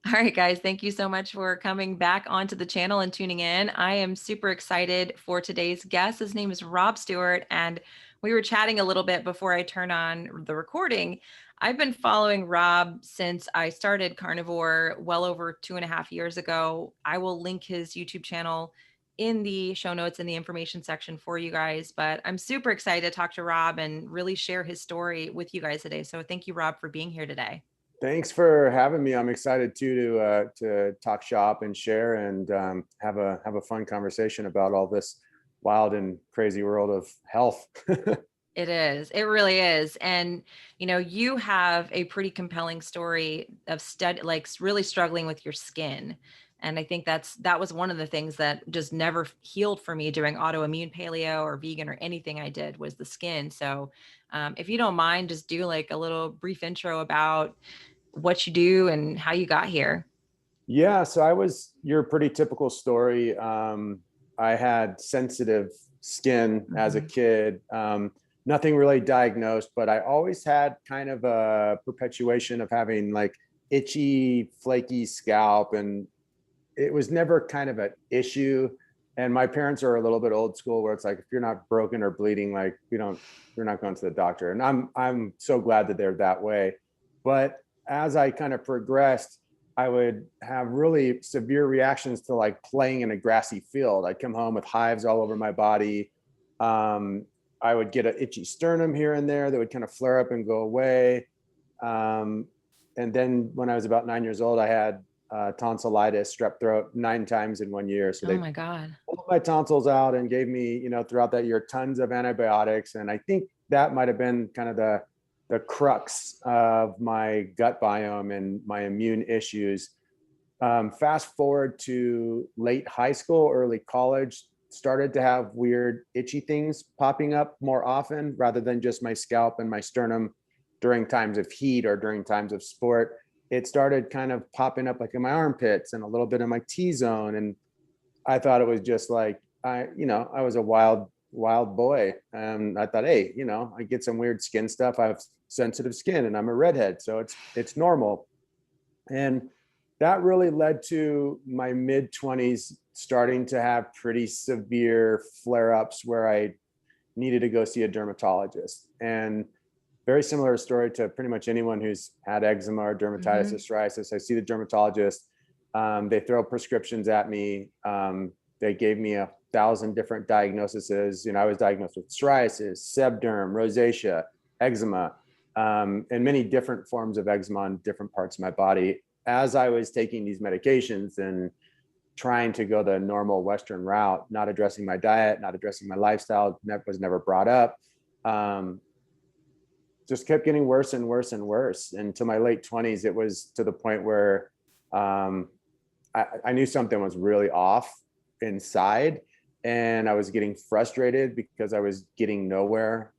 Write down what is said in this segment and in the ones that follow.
All right, guys, thank you so much for coming back onto the channel and tuning in. I am super excited for today's guest. His name is Rob Stewart, and we were chatting a little bit before I turn on the recording. I've been following Rob since I started Carnivore well over 2.5 years ago. I will link his YouTube channel in the show notes in the information section for you guys, but I'm super excited to talk to Rob and really share his story with you guys today. So thank you, Rob, for being here today. Thanks for having me. I'm excited too to talk shop and share and have a fun conversation about all this wild and crazy world of health. It is. It really is. And, you have a pretty compelling story of really struggling with your skin. And I think that was one of the things that just never healed for me doing autoimmune paleo or vegan or anything I did was the skin. So, if you don't mind, just do like a little brief intro about what you do and how you got here. Yeah, so I was your pretty typical story. I had sensitive skin as a Mhm. kid. Nothing really diagnosed, but I always had kind of a perpetuation of having like itchy, flaky scalp, and it was never kind of an issue. And my parents are a little bit old school, where it's like if you're not broken or bleeding, like you're not going to the doctor. And I'm so glad that they're that way. But as I kind of progressed, I would have really severe reactions to like playing in a grassy field. I'd come home with hives all over my body. Um, I would get an itchy sternum here and there that would kind of flare up and go away. Um, and then when I was about 9 years old, I had tonsillitis, strep throat 9 times in 1 year. So Oh they my God. pulled my tonsils out and gave me, throughout that year, tons of antibiotics. And I think that might have been kind of the crux of my gut biome and my immune issues. Fast forward to late high school, early college, started to have weird itchy things popping up more often rather than just my scalp and my sternum during times of heat or during times of sport. It started kind of popping up like in my armpits and a little bit in my T-zone. And I thought it was just like, I was a wild boy. And I thought, hey, I get some weird skin stuff. I have sensitive skin and I'm a redhead. So it's normal. And that really led to my mid 20s starting to have pretty severe flare ups where I needed to go see a dermatologist. And very similar story to pretty much anyone who's had eczema or dermatitis or Hmm. psoriasis. I see the dermatologist. They throw prescriptions at me. They gave me 1,000 different diagnoses. I was diagnosed with psoriasis, sebderm, rosacea, eczema, and many different forms of eczema on different parts of my body. As I was taking these medications and trying to go the normal Western route, not addressing my diet, not addressing my lifestyle, was never brought up. Just kept getting worse and worse and worse. And to my late 20s, it was to the point where I knew something was really off inside. And I was getting frustrated because I was getting nowhere.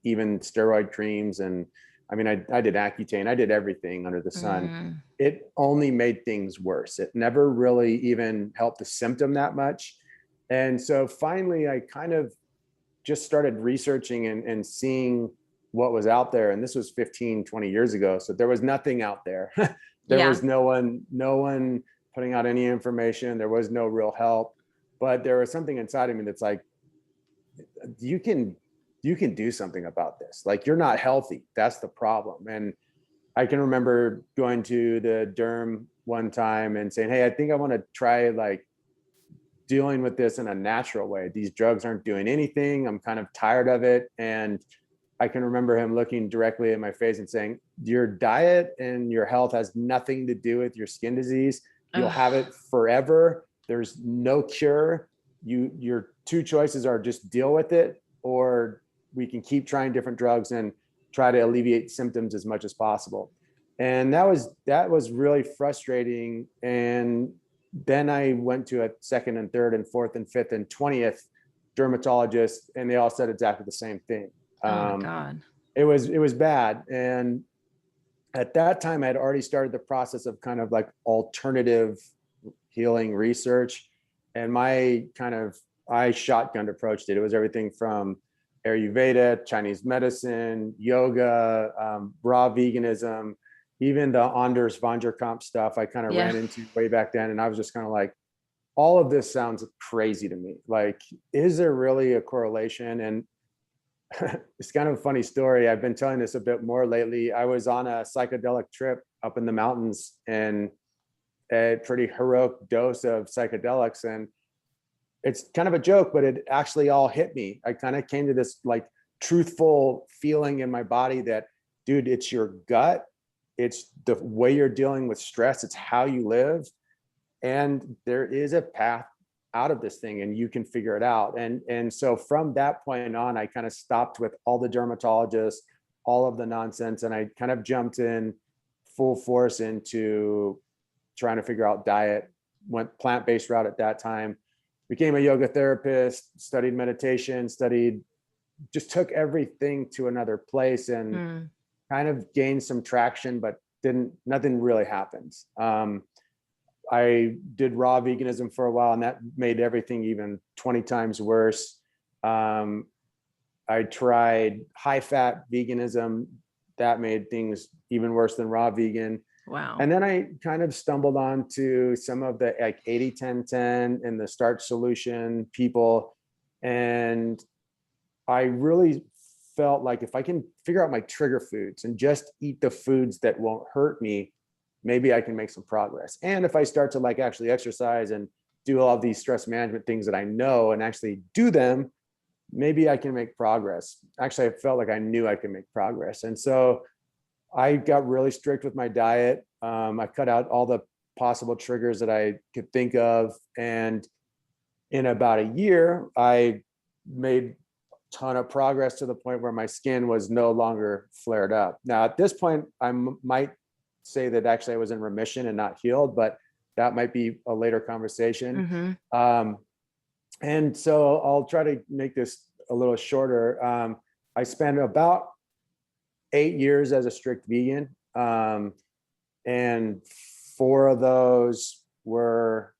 Even steroid creams. And I mean, I did Accutane, I did everything under the sun. Mm. It only made things worse. It never really even helped the symptom that much. And so finally, I kind of just started researching and seeing what was out there. And this was 15, 20 years ago. So there was nothing out there. There Yeah. was no one putting out any information. There was no real help. But there was something inside of me that's like, you can do something about this. Like, you're not healthy. That's the problem. And I can remember going to the derm one time and saying, hey, I think I want to try like dealing with this in a natural way. These drugs aren't doing anything. I'm kind of tired of it. And I can remember him looking directly at my face and saying, your diet and your health has nothing to do with your skin disease. You'll have Ugh. it forever. There's no cure. Your two choices are just deal with it, or we can keep trying different drugs and try to alleviate symptoms as much as possible. And that was really frustrating. And then I went to a second and third and fourth and fifth and 20th dermatologist, and they all said exactly the same thing. Oh my Um, God. it was bad. And at that time, I had already started the process of kind of like alternative healing research. And I shotgun approached it. It was everything from Ayurveda, Chinese medicine, yoga, raw veganism. even the Anders van der Kamp stuff I kind of Yeah. ran into way back then. And I was just kind of like, all of this sounds crazy to me. Like, is there really a correlation? And it's kind of a funny story. I've been telling this a bit more lately. I was on a psychedelic trip up in the mountains and a pretty heroic dose of psychedelics. And it's kind of a joke, but it actually all hit me. I kind of came to this like truthful feeling in my body that, dude, it's your gut. It's the way you're dealing with stress. It's how you live. And there is a path out of this thing and you can figure it out. And so from that point on, I kind of stopped with all the dermatologists, all of the nonsense. And I kind of jumped in full force into trying to figure out diet, went plant-based route at that time, became a yoga therapist, studied meditation, just took everything to another place and kind of gained some traction, but nothing really happens. I did raw veganism for a while and that made everything even 20 times worse. I tried high fat veganism. That made things even worse than raw vegan. Wow. And then I kind of stumbled onto some of the like 80-10-10 and the starch solution people. And I really felt like if I can figure out my trigger foods and just eat the foods that won't hurt me, maybe I can make some progress. And if I start to like actually exercise and do all of these stress management things that I know and actually do them, maybe I can make progress. Actually, I felt like I knew I could make progress. And so I got really strict with my diet. I cut out all the possible triggers that I could think of. And in about a year, I made a ton of progress to the point where my skin was no longer flared up. Now, at this point, I might say that actually I was in remission and not healed, but that might be a later conversation. And so I'll try to make this a little shorter. I spent about 8 years as a strict vegan. And 4 of those were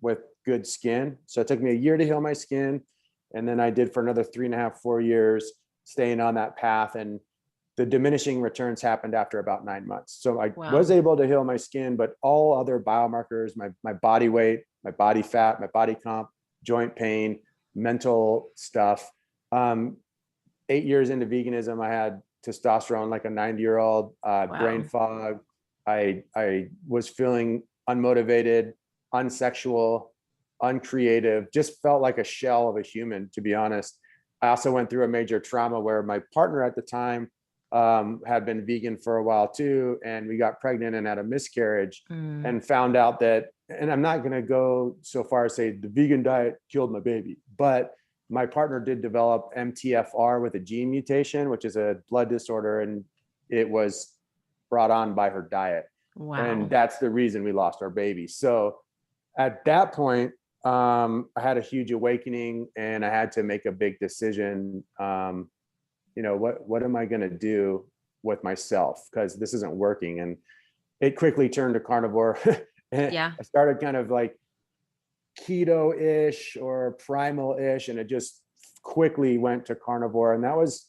with good skin. So it took me a year to heal my skin. And then I did for another 3.5, 4 years, staying on that path. And the diminishing returns happened after about 9 months. So I was able to heal my skin, but all other biomarkers, my body weight, my body fat, my body comp, joint pain, mental stuff. 8 years into veganism, I had testosterone like a 90-year-old, brain fog. I was feeling unmotivated, unsexual, uncreative, just felt like a shell of a human, to be honest. I also went through a major trauma where my partner at the time had been vegan for a while too. And we got pregnant and had a miscarriage and found out that, and I'm not going to go so far as say the vegan diet killed my baby, but my partner did develop MTFR with a gene mutation, which is a blood disorder. And it was brought on by her diet. And that's the reason we lost our baby. So at that point, I had a huge awakening and I had to make a big decision. What am I going to do with myself? Because this isn't working. And it quickly turned to carnivore. I started kind of like keto-ish or primal-ish, and it just quickly went to carnivore. And that was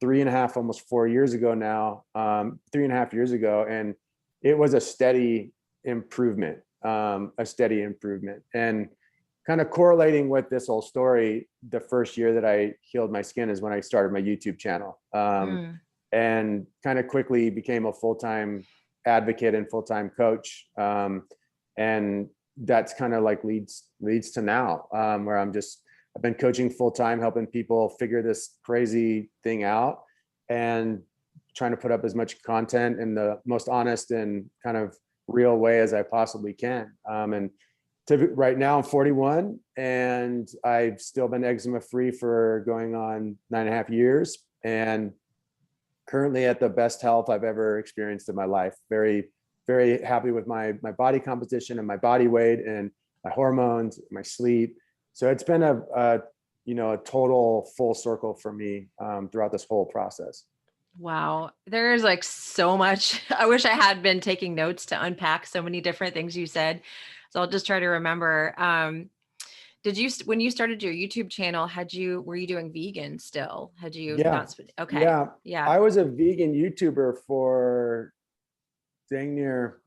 3.5, almost 4 years ago now, 3.5 years ago. And it was a steady improvement. And kind of correlating with this whole story, the first year that I healed my skin is when I started my YouTube channel, and kind of quickly became a full-time advocate and full-time coach. And that's kind of like leads to now, where I've been coaching full-time, helping people figure this crazy thing out and trying to put up as much content in the most honest and kind of real way as I possibly can. And right now I'm 41 and I've still been eczema free for going on 9.5 years, and currently at the best health I've ever experienced in my life. Very, very happy with my body composition and my body weight and my hormones, my sleep. So it's been a total full circle for me throughout this whole process. Wow. There is like so much. I wish I had been taking notes to unpack so many different things you said. So I'll just try to remember. When you started your YouTube channel, were you doing vegan still? Had you not? Okay. Yeah. I was a vegan YouTuber for dang near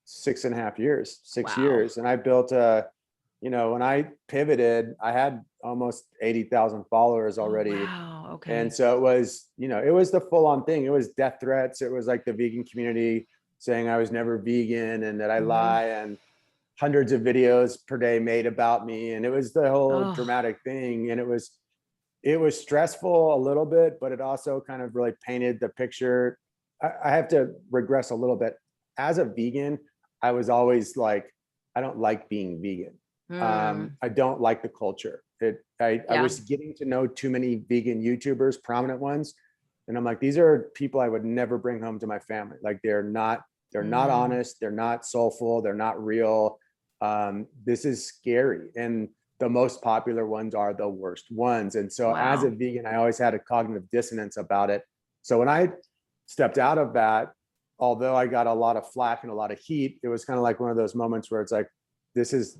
6.5 years, 6 years. Wow. And I built when I pivoted, I had almost 80,000 followers Oh, already. wow. And Okay. so it was, it was the full on thing. It was death threats. It was like the vegan community saying I was never vegan and that I Hmm. lie, and hundreds of videos per day made about me. And it was the whole Oh, dramatic thing. And it was stressful a little bit, but it also kind of really painted the picture. I have to regress a little bit. As a vegan, I was always like, I don't like being vegan. mm, I don't like the culture. I yeah. was getting to know too many vegan YouTubers, prominent ones, and I'm like, these are people I would never bring home to my family. Like they're not Mm, honest, they're not soulful, they're not real. This is scary, and the most popular ones are the worst ones. And so as a wow. vegan, I always had a cognitive dissonance about it. So when I stepped out of that, although I got a lot of flack and a lot of heat, it was kind of like one of those moments where it's like, this is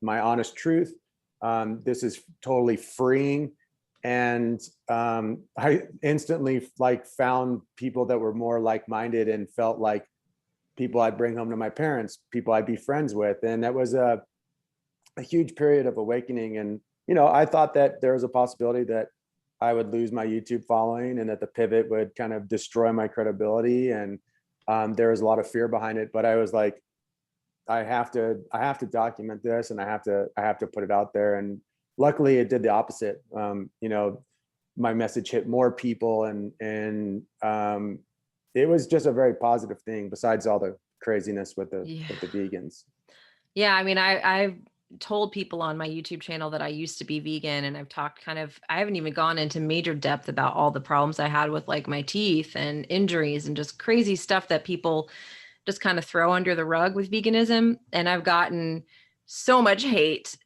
my honest truth. This is totally freeing. And I instantly like found people that were more like-minded and felt like people I'd bring home to my parents, people I'd be friends with. And that was a huge period of awakening. And, I thought that there was a possibility that I would lose my YouTube following and that the pivot would kind of destroy my credibility. And there was a lot of fear behind it, but I was like, I have to document this, and I have to put it out there. And luckily it did the opposite. My message hit more people, and it was just a very positive thing besides all the craziness with the Yeah. vegans. Yeah, I mean, I've told people on my YouTube channel that I used to be vegan, and I've talked I haven't even gone into major depth about all the problems I had with like my teeth and injuries and just crazy stuff that people just kind of throw under the rug with veganism. And I've gotten so much hate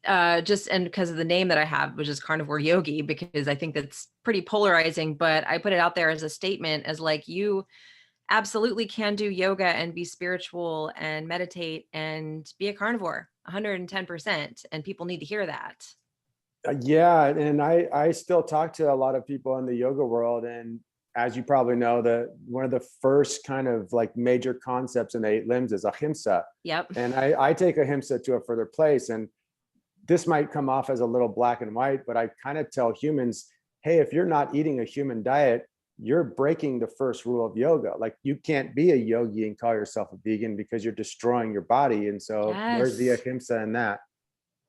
just and because of the name that I have, which is Carnivore Yogi, because I think that's pretty polarizing. But I put it out there as a statement as like, you absolutely can do yoga and be spiritual and meditate and be a carnivore 110%. And people need to hear that. Yeah, and I still talk to a lot of people in the yoga world, and as you probably know, one of the first kind of like major concepts in the eight limbs is ahimsa. Yep. And I take ahimsa to a further place. And this might come off as a little black and white, but I kind of tell humans, hey, if you're not eating a human diet, you're breaking the first rule of yoga. Like you can't be a yogi and call yourself a vegan because you're destroying your body. And so where's the Yes. ahimsa in that?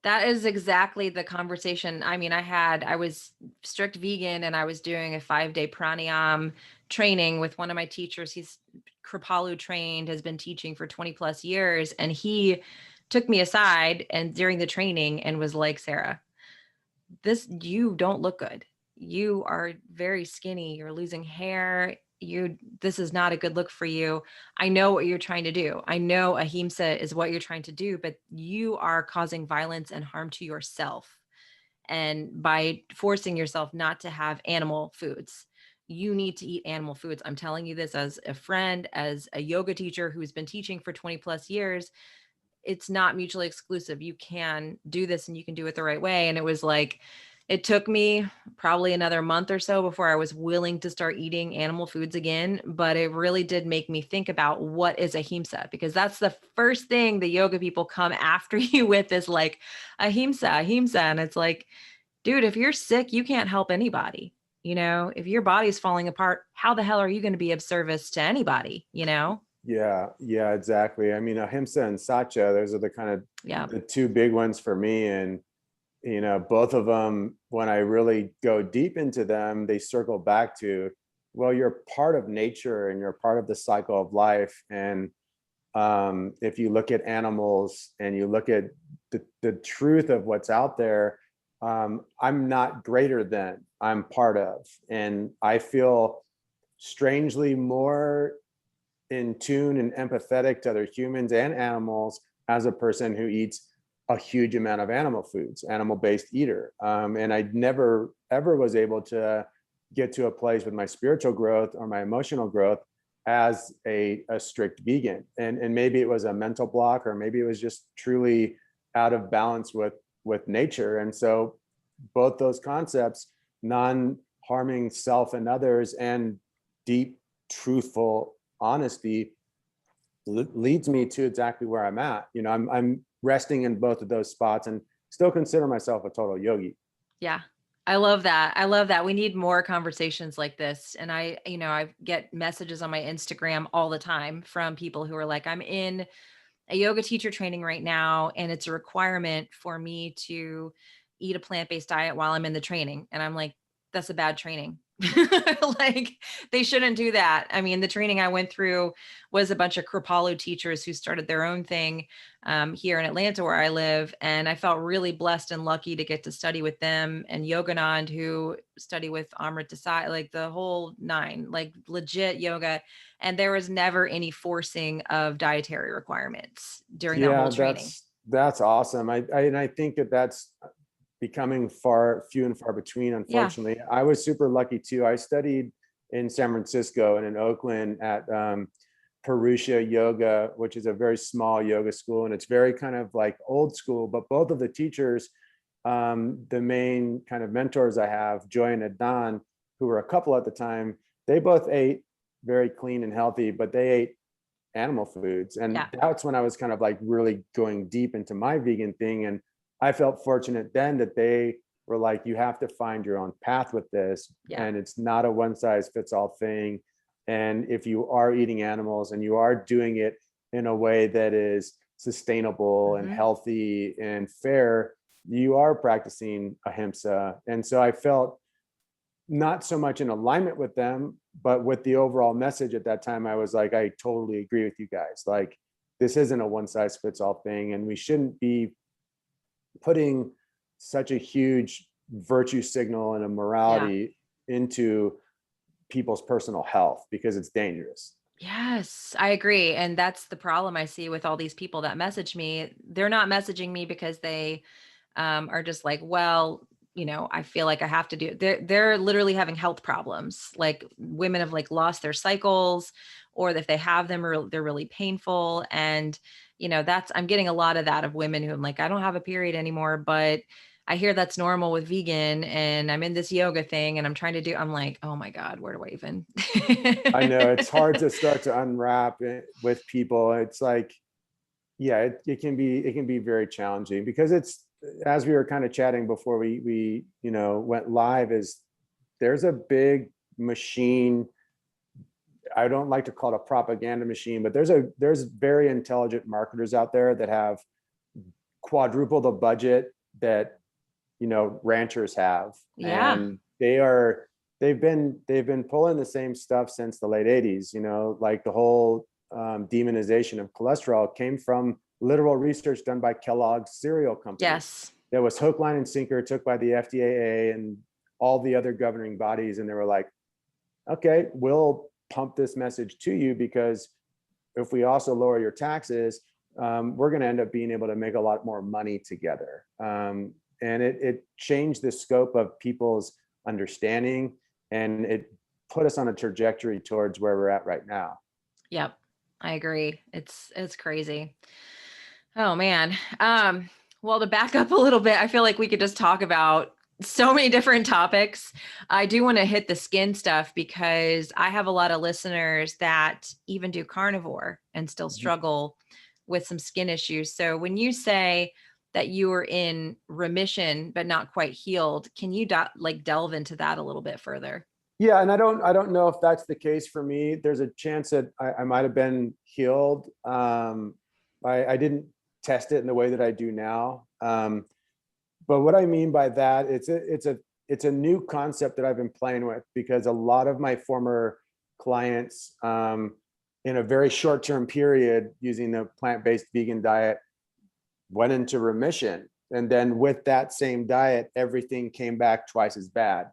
That is exactly the conversation. I mean, I was strict vegan and I was doing a 5-day pranayam training with one of my teachers. He's Kripalu trained, has been teaching for 20 plus years. And he took me aside and during the training and was like, Sarah, you don't look good. You are very skinny. You're losing hair. This is not a good look for you. I know what you're trying to do. I know ahimsa is what you're trying to do, but you are causing violence and harm to yourself. And by forcing yourself not to have animal foods, you need to eat animal foods. I'm telling you this as a friend, as a yoga teacher who's been teaching for 20 plus years. It's not mutually exclusive. You can do this and you can do it the right way. And it was like, it took me probably another month or so before I was willing to start eating animal foods again. But it really did make me think about what is ahimsa, because that's the first thing the yoga people come after you with is like ahimsa, ahimsa. And it's like, dude, if you're sick, you can't help anybody. If your body's falling apart, how the hell are you going to be of service to anybody? Yeah, exactly. I mean, ahimsa and satya, those are the kind of Yeah. the two big ones for me. And, both of them, when I really go deep into them, they circle back to, well, you're part of nature and you're part of the cycle of life. And if you look at animals and you look at the truth of what's out there, I'm not greater than, I'm part of. And I feel strangely more in tune and empathetic to other humans and animals as a person who eats a huge amount of animal foods, animal-based eater. And I never ever was able to get to a place with my spiritual growth or my emotional growth as a strict vegan. And maybe it was a mental block, or maybe it was just truly out of balance with nature. And so both those concepts, non-harming self and others, and deep, truthful honesty, leads me to exactly where I'm at. You know, I'm resting in both of those spots and still consider myself a total yogi. Yeah. I love that. I love that. We need more conversations like this. And I get messages on my Instagram all the time from people who are like, I'm in a yoga teacher training right now, and it's a requirement for me to eat a plant-based diet while I'm in the training. And I'm like, that's a bad training. Like, they shouldn't do that. I mean, the training I went through was a bunch of Kripalu teachers who started their own thing here in Atlanta where I live. And I felt really blessed and lucky to get to study with them, and Yoganand, who study with Amrit Desai, like the whole nine, like legit yoga. And there was never any forcing of dietary requirements during that Yeah, whole training. that's awesome. And I think that that's becoming few and far between, Yeah. unfortunately. I was super lucky too. I studied in San Francisco and in Oakland at Purusha Yoga, which is a very small yoga school, and it's very kind of like old school. But both of the teachers, the main kind of mentors I have, Joy and Adnan, who were a couple at the time, they both ate very clean and healthy, but they ate animal foods. And Yeah. that's when I was kind of like really going deep into my vegan thing. And I felt fortunate then that they were like, you have to find your own path with this. Yeah. And it's not a one size fits all thing. And if you are eating animals and you are doing it in a way that is sustainable and healthy and fair, you are practicing ahimsa. And so I felt not so much in alignment with them, but with the overall message at that time, I was like, I totally agree with you guys. Like, this isn't a one size fits all thing. And we shouldn't be putting such a huge virtue signal and a morality into people's personal health, because it's dangerous. Yes, I agree. And that's the problem I see with all these people that message me. They're not messaging me because they are just like, well, I feel like I have to do. They're literally having health problems. Like, women have like lost their cycles, or if they have them, they're really painful. And I'm getting a lot of that of women who I'm like, I don't have a period anymore, but I hear that's normal with vegan, and I'm in this yoga thing and I'm like, oh my God, where do I even? I know it's hard to start to unwrap it with people. It's like, yeah, it can be very challenging, because it's, as we were kind of chatting before we went live, is there's a big machine. I don't like to call it a propaganda machine, but there's very intelligent marketers out there that have quadruple the budget that ranchers have. Yeah. And they've been pulling the same stuff since the late 80s. Like the whole demonization of cholesterol came from literal research done by Kellogg's cereal company. Yes. That was hook, line, and sinker, took by the FDA and all the other governing bodies, and they were like, okay, we'll pump this message to you, because if we also lower your taxes, we're going to end up being able to make a lot more money together. And it changed the scope of people's understanding, and it put us on a trajectory towards where we're at right now. Yep. I agree. It's crazy. Oh man. Well, to back up a little bit, I feel like we could just talk about so many different topics. I do want to hit the skin stuff, because I have a lot of listeners that even do carnivore and still struggle with some skin issues. So when you say that you were in remission but not quite healed, can you delve into that a little bit further? Yeah, and I don't know if that's the case for me. There's a chance that I might have been healed. I didn't test it in the way that I do now. But what I mean by that, it's a new concept that I've been playing with, because a lot of my former clients, in a very short-term period, using the plant-based vegan diet, went into remission. And then with that same diet, everything came back twice as bad.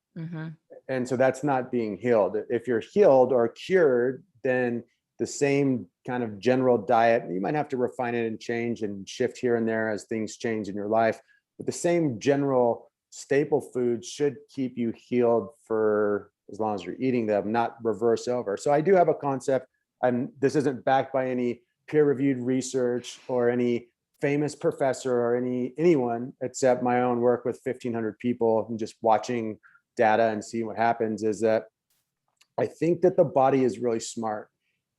And so that's not being healed. If you're healed or cured, then the same kind of general diet, you might have to refine it and change and shift here and there as things change in your life. But the same general staple foods should keep you healed for as long as you're eating them, not reverse over. So I do have a concept, and this isn't backed by any peer-reviewed research or any famous professor or anyone, except my own work with 1,500 people and just watching data and seeing what happens, is that I think that the body is really smart.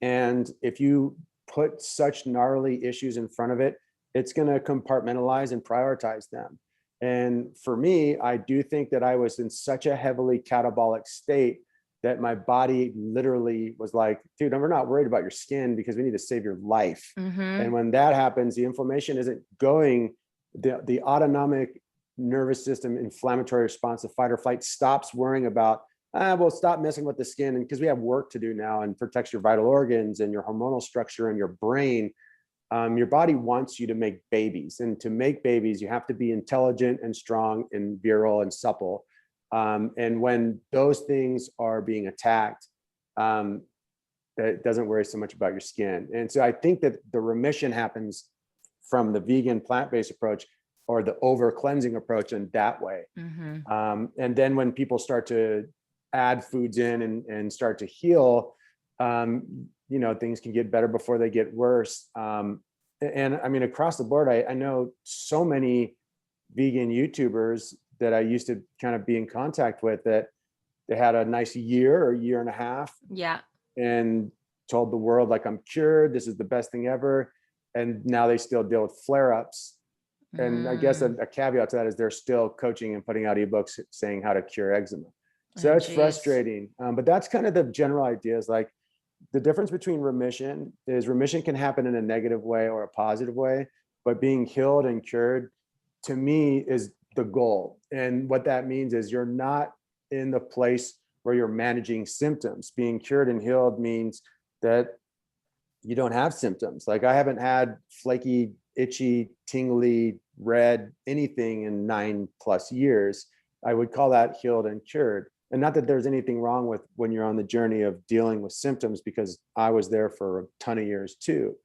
And if you put such gnarly issues in front of it, it's going to compartmentalize and prioritize them. And for me, I do think that I was in such a heavily catabolic state that my body literally was like, dude, we're not worried about your skin because we need to save your life. And when that happens, the inflammation isn't going, the autonomic nervous system inflammatory response, the fight or flight, stops worrying about, we'll stop messing with the skin, and because we have work to do now and protects your vital organs and your hormonal structure and your brain. Your body wants you to make babies, and to make babies, you have to be intelligent and strong and virile and supple. And when those things are being attacked, it doesn't worry so much about your skin. And so I think that the remission happens from the vegan plant-based approach or the over cleansing approach in that way. And then when people start to add foods in and start to heal, things can get better before they get worse. And I mean, across the board, I know so many vegan YouTubers that I used to kind of be in contact with that they had a nice year or year and a half. Yeah. And told the world, like, I'm cured, this is the best thing ever. And now they still deal with flare-ups. And I guess a caveat to that is they're still coaching and putting out ebooks saying how to cure eczema. So it's frustrating. But that's kind of the general idea, is like, the difference between remission can happen in a negative way or a positive way, but being healed and cured, to me, is the goal. And what that means is you're not in the place where you're managing symptoms. Being cured and healed means that you don't have symptoms. Like, I haven't had flaky, itchy, tingly, red, anything in 9+ years. I would call that healed and cured. And not that there's anything wrong with when you're on the journey of dealing with symptoms, because I was there for a ton of years too.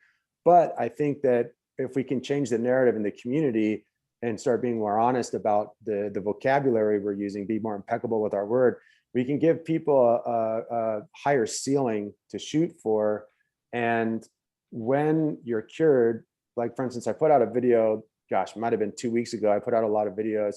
But I think that if we can change the narrative in the community and start being more honest about the vocabulary we're using, be more impeccable with our word, we can give people a higher ceiling to shoot for. And when you're cured, like, for instance, I put out a video, gosh, it might've been 2 weeks ago. I put out a lot of videos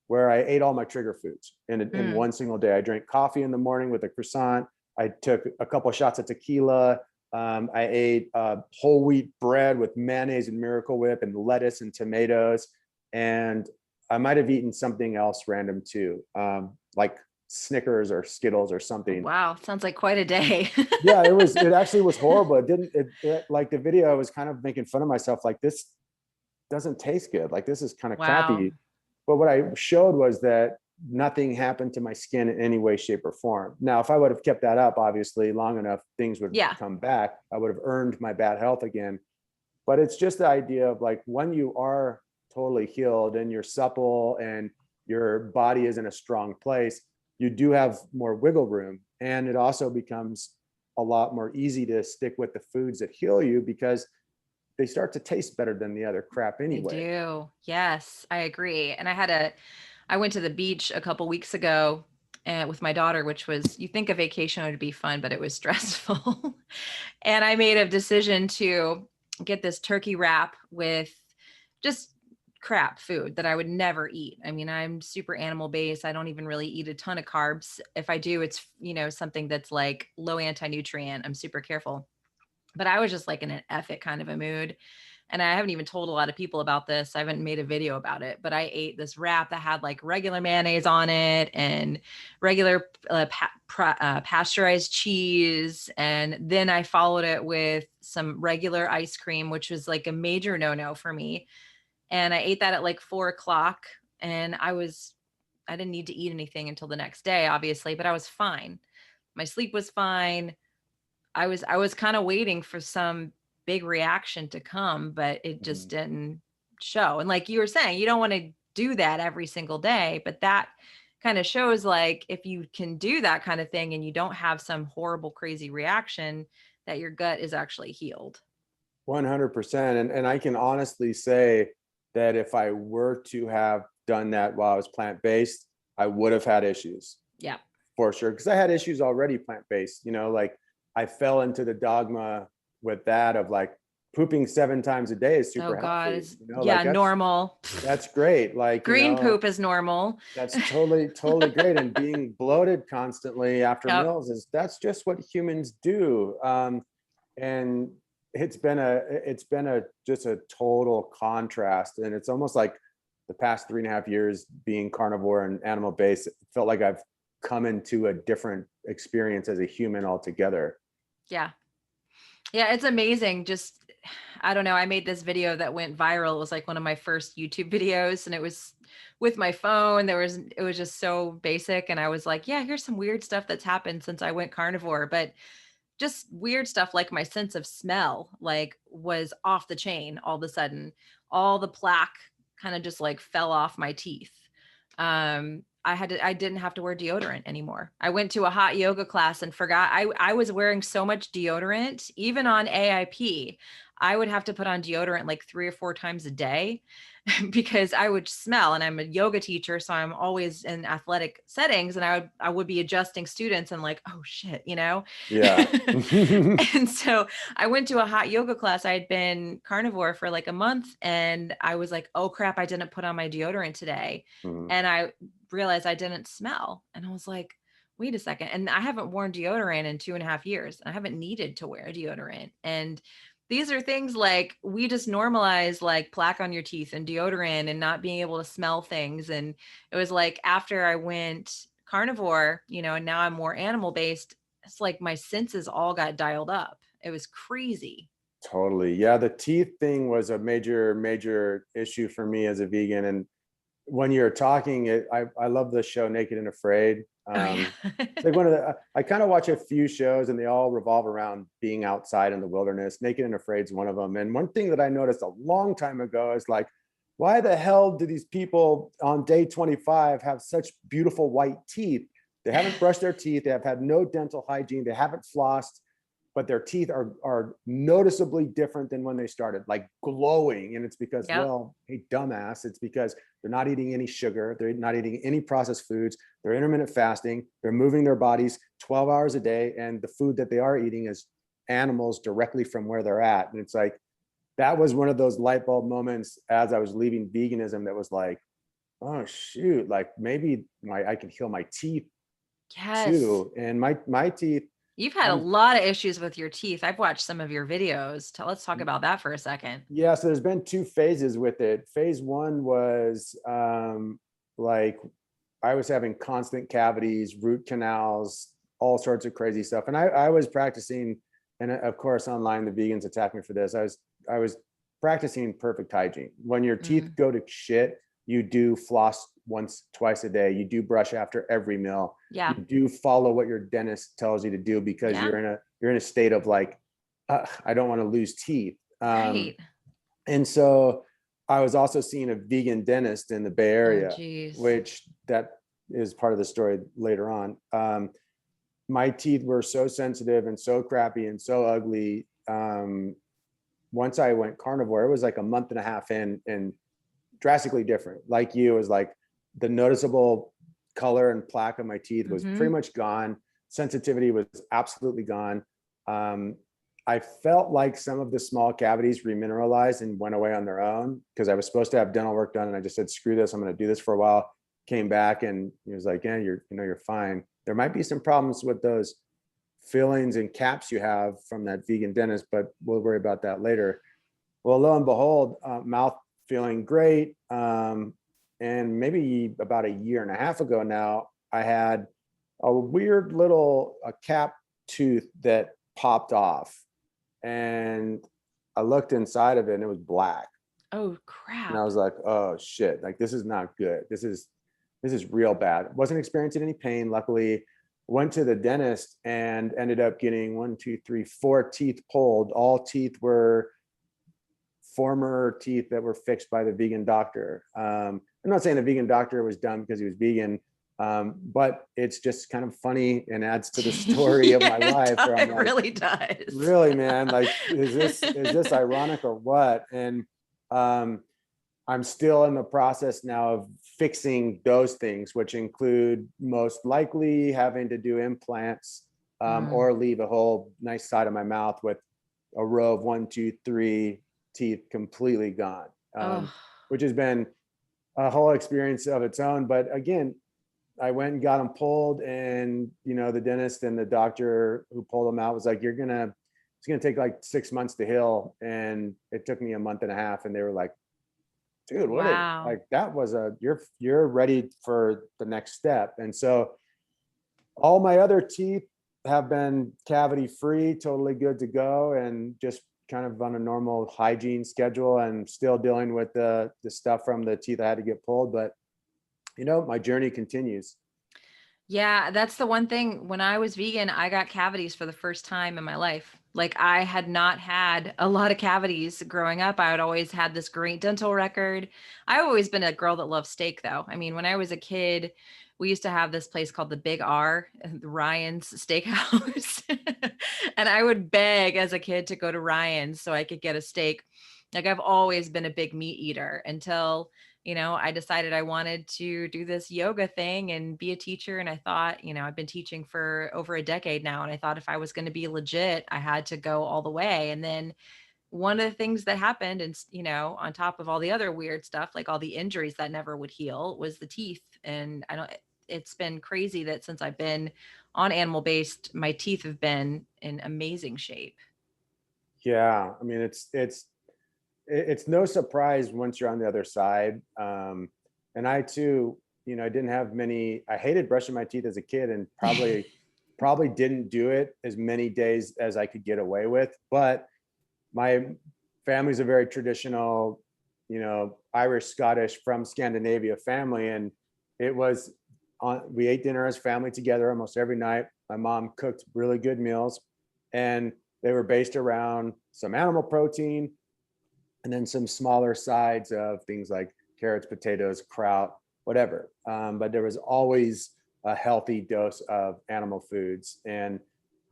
where I ate all my trigger foods in one single day. I drank coffee in the morning with a croissant. I took a couple of shots of tequila. I ate whole wheat bread with mayonnaise and Miracle Whip and lettuce and tomatoes. And I might've eaten something else random too, like Snickers or Skittles or something. Wow, sounds like quite a day. Yeah, it actually was horrible. Like, the video, I was kind of making fun of myself, like, this doesn't taste good. Like, this is kind of crappy. But what I showed was that nothing happened to my skin in any way, shape, or form. Now, if I would have kept that up, obviously, long enough, things would come back. I would have earned my bad health again. But it's just the idea of, like, when you are totally healed and you're supple and your body is in a strong place, you do have more wiggle room. And it also becomes a lot more easy to stick with the foods that heal you, because they start to taste better than the other crap anyway. They do. Yes, I agree. And I went to the beach a couple weeks ago with my daughter, which was, you think a vacation would be fun, but it was stressful. And I made a decision to get this turkey wrap with just crap food that I would never eat. I mean, I'm super animal based. I don't even really eat a ton of carbs. If I do, it's, something that's like low anti-nutrient. I'm super careful. But I was just like in an F it kind of a mood. And I haven't even told a lot of people about this. I haven't made a video about it, but I ate this wrap that had like regular mayonnaise on it and regular pasteurized cheese. And then I followed it with some regular ice cream, which was like a major no-no for me. And I ate that at like 4:00, and I didn't need to eat anything until the next day, obviously, but I was fine. My sleep was fine. I was kind of waiting for some big reaction to come, but it just didn't show. And like you were saying, you don't want to do that every single day, but that kind of shows, like, if you can do that kind of thing and you don't have some horrible, crazy reaction, that your gut is actually healed. 100%. And I can honestly say that if I were to have done that while I was plant-based, I would have had issues. Yeah, for sure. Because I had issues already plant-based, like, I fell into the dogma with that of like pooping 7 times a day is super healthy. Yeah, like normal. That's great. Like, green poop is normal. That's totally great. And being bloated constantly after meals that's just what humans do. And it's been a just a total contrast, and it's almost like the past 3.5 years being carnivore and animal based, it felt like I've come into a different experience as a human altogether. Yeah. Yeah, it's amazing. Just, I don't know. I made this video that went viral. It was like one of my first YouTube videos, and it was with my phone. It was just so basic. And I was like, yeah, here's some weird stuff that's happened since I went carnivore. But just weird stuff like my sense of smell, like, was off the chain all of a sudden. All the plaque kind of just like fell off my teeth. I didn't have to wear deodorant anymore. I went to a hot yoga class and forgot I was wearing so much deodorant, even on AIP. I would have to put on deodorant like 3 or 4 times a day because I would smell, and I'm a yoga teacher. So I'm always in athletic settings, and I would be adjusting students and like, oh shit, you know? Yeah. And so I went to a hot yoga class. I had been carnivore for like a month, and I was like, oh crap, I didn't put on my deodorant today. Mhm. And I realized I didn't smell. And I was like, wait a second. And I haven't worn deodorant in 2.5 years. I haven't needed to wear deodorant. And these are things like we just normalize like plaque on your teeth and deodorant and not being able to smell things. And it was like after I went carnivore, and now I'm more animal based, it's like my senses all got dialed up. It was crazy. Totally. Yeah, the teeth thing was a major, major issue for me as a vegan. And when you're talking, I love the show Naked and Afraid. Oh yeah. It's like I kind of watch a few shows and they all revolve around being outside in the wilderness. Naked and Afraid is one of them. And one thing that I noticed a long time ago is like, why the hell do these people on day 25 have such beautiful white teeth? They haven't brushed their teeth. They have had no dental hygiene. They haven't flossed, but their teeth are noticeably different than when they started, like glowing. And it's because, Yep. well, hey, dumbass, it's because they're not eating any sugar. They're not eating any processed foods. They're intermittent fasting. They're moving their bodies 12 hours a day. And the food that they are eating is animals directly from where they're at. And it's like, that was one of those light bulb moments as I was leaving veganism that was like, oh shoot, like maybe I can heal my teeth Yes. too. And my teeth, You've had a I'm lot of issues with your teeth. I've watched some of your videos. Let's talk about that for a second. yeah, so there's been two phases with it. Phase one was like I was having constant cavities, root canals, all sorts of crazy stuff. And I was practicing, and of course online the vegans attack me for this. I was practicing perfect hygiene. When your teeth Mm, go to shit, you do floss once, twice a day. You do brush after every meal. You yeah. do follow what your dentist tells you to do because Yeah. you're in a state of like, I don't want to lose teeth. Right. And so I was also seeing a vegan dentist in the Bay Oh, Area, geez. which that is part of the story later on. My teeth were so sensitive and so crappy and so ugly. Once I went carnivore, it was like a month and a half in and drastically different. Like you, it was like the noticeable color and plaque of my teeth was Mm-hmm. pretty much gone. Sensitivity was absolutely gone. Um, I felt like some of the small cavities remineralized and went away on their own because I was supposed to have dental work done. And I just said, screw this, I'm going to do this for a while. Came back and he was like, yeah, you're fine. There might be some problems with those fillings and caps you have from that vegan dentist, but we'll worry about that later. Well, lo and behold, mouth feeling great. And maybe about a year and a half ago now, I had a weird little cap tooth that popped off. And I looked inside of it and it was black. Oh, And I crap. was like, oh shit, like this is not good. This is real bad. Wasn't experiencing any pain. Luckily, went to the dentist and ended up getting 4 teeth pulled. All teeth were former teeth that were fixed by the vegan doctor. I'm not saying the vegan doctor was dumb because he was vegan, but it's just kind of funny and adds to the story of my Yeah, life where I'm it like, really does. really, man, like, is this ironic or what? And I'm still in the process now of fixing those things, which include most likely having to do implants Mm. or leave a whole nice side of my mouth with a row of 1, 2, 3 teeth completely gone, Oh, which has been a whole experience of its own. But again, I went and got them pulled, and the dentist and the doctor who pulled them out was like, "You're gonna it's going to take like 6 months to heal. And it took me a month and a half. And they were like, dude, Wow. like that was you're ready for the next step. And so all my other teeth have been cavity free, totally good to go, and just kind of on a normal hygiene schedule, and still dealing with the stuff from the teeth I had to get pulled. But my journey continues. Yeah, that's the one thing. When I was vegan, I got cavities for the first time in my life. Like I had not had a lot of cavities growing up. I had always had this great dental record. I've always been a girl that loves steak though. I mean, when I was a kid, we used to have this place called the Big R, Ryan's Steakhouse. And I would beg as a kid to go to Ryan's so I could get a steak. Like I've always been a big meat eater until I decided I wanted to do this yoga thing and be a teacher. And I thought, I've been teaching for over a decade now. And I thought if I was going to be legit, I had to go all the way. And then one of the things that happened, and, on top of all the other weird stuff, like all the injuries that never would heal, was the teeth. And it's been crazy that since I've been on animal based, my teeth have been in amazing shape. Yeah. I mean, it's no surprise once you're on the other side. And I too, I didn't have I hated brushing my teeth as a kid, and probably didn't do it as many days as I could get away with. But my family's a very traditional, Irish, Scottish, from Scandinavia family. And we ate dinner as family together almost every night. My mom cooked really good meals, and they were based around some animal protein, and then some smaller sides of things like carrots, potatoes, kraut, whatever. But there was always a healthy dose of animal foods and